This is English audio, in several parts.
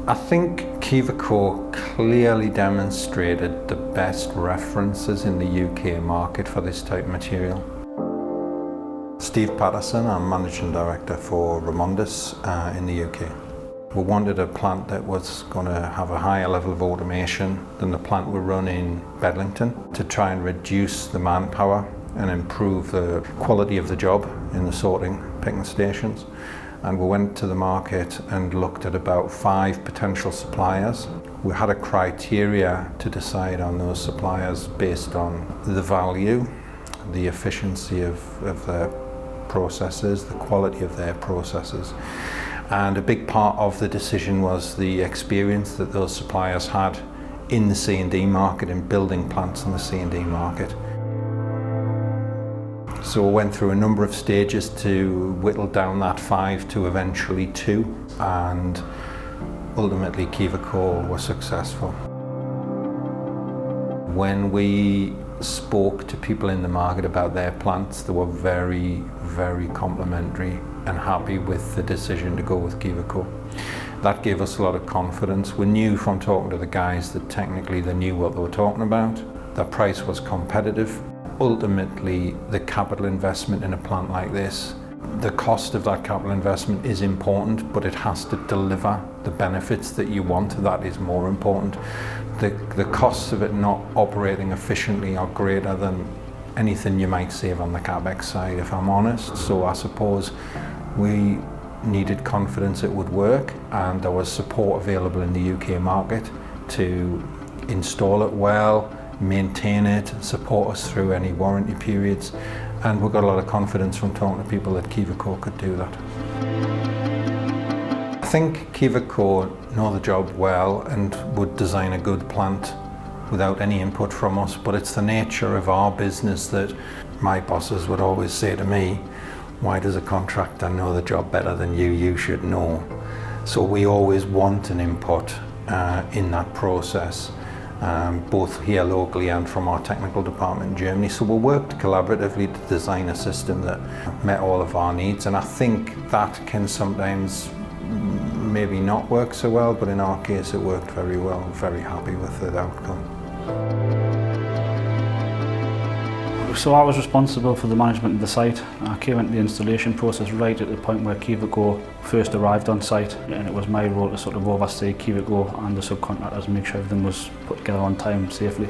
I think Kiverco clearly demonstrated the best references in the UK market for this type of material. Steve Patterson, I'm Managing Director for Remondis in the UK. We wanted a plant that was going to have a higher level of automation than the plant we run in Bedlington to try and reduce the manpower and improve the quality of the job in the sorting picking stations. And we went to the market and looked at about 5 potential suppliers. We had a criteria to decide on those suppliers based on the value, the efficiency of their processes, the quality of their processes. And a big part of the decision was the experience that those suppliers had in the C&D market, in building plants in the C&D market. So we went through a number of stages to whittle down that 5 to eventually 2, and ultimately Kiverco was successful. When we spoke to people in the market about their plants, they were very, very complimentary and happy with the decision to go with Kiverco. That gave us a lot of confidence. We knew from talking to the guys that technically they knew what they were talking about. The price was competitive. Ultimately, the capital investment in a plant like this, the cost of that capital investment is important, but it has to deliver the benefits that you want. That is more important. The costs of it not operating efficiently are greater than anything you might save on the capex side, if I'm honest. So I suppose we needed confidence it would work, and there was support available in the UK market to install it well, maintain it, support us through any warranty periods, and we got a lot of confidence from talking to people that Kiverco could do that. I think Kiverco know the job well and would design a good plant without any input from us, but it's the nature of our business that my bosses would always say to me, why does a contractor know the job better than you? You should know. So we always want an input in that process. Both here locally and from our technical department in Germany. So we worked collaboratively to design a system that met all of our needs, and I think that can sometimes maybe not work so well, but in our case it worked very well. Very happy with the outcome. So I was responsible for the management of the site. I came into the installation process right at the point where Kiverco first arrived on site, and it was my role to sort of oversee Kiverco and the subcontractors and make sure everything was put together on time safely.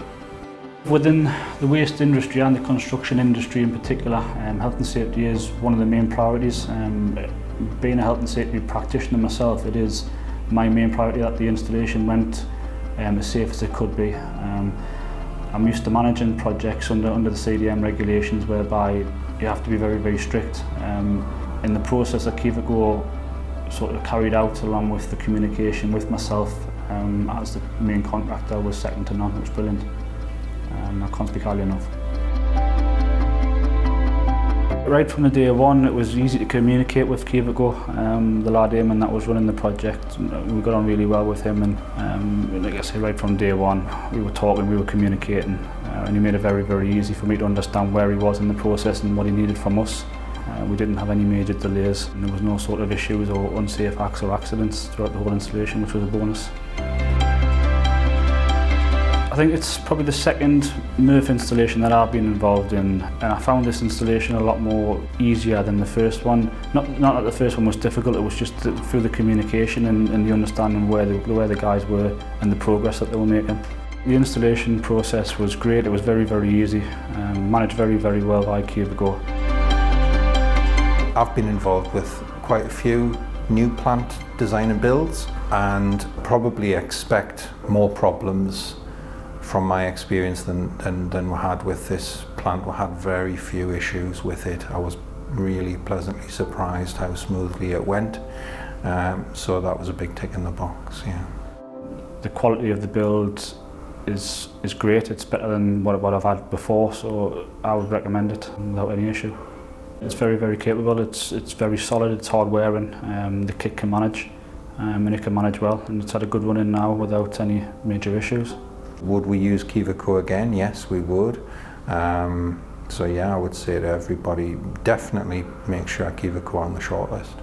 Within the waste industry and the construction industry in particular, health and safety is one of the main priorities. Being a health and safety practitioner myself, it is my main priority that the installation went as safe as it could be. I'm used to managing projects under the CDM regulations, whereby you have to be very, very strict. In the process that Kiverco sort of carried out, along with the communication with myself as the main contractor, was second to none. It was brilliant. I can't speak highly enough. Right from the day one, it was easy to communicate with Kiverco. The lad Eamon that was running the project, we got on really well with him, and like I say, right from day one, we were talking, we were communicating, and he made it very, very easy for me to understand where he was in the process and what he needed from us. We didn't have any major delays, and there was no sort of issues or unsafe acts or accidents throughout the whole installation, which was a bonus. I think it's probably the second MRF installation that I've been involved in, and I found this installation a lot more easier than the first one. Not that the first one was difficult, it was just through the communication and the understanding where the guys were and the progress that they were making. The installation process was great, it was very, very easy, managed very, very well by Kiverco. I've been involved with quite a few new plant design and builds, and probably expect more problems from my experience than we had with this plant. We had very few issues with it. I was really pleasantly surprised how smoothly it went. So that was a big tick in the box, yeah. The quality of the build is great. It's better than what I've had before, so I would recommend it without any issue. It's very, very capable. It's very solid. It's hard wearing. The kit can manage, and it can manage well. And it's had a good run in now without any major issues. Would we use Kiverco again? Yes, we would. So yeah, I would say to everybody, definitely make sure Kiverco on the shortlist.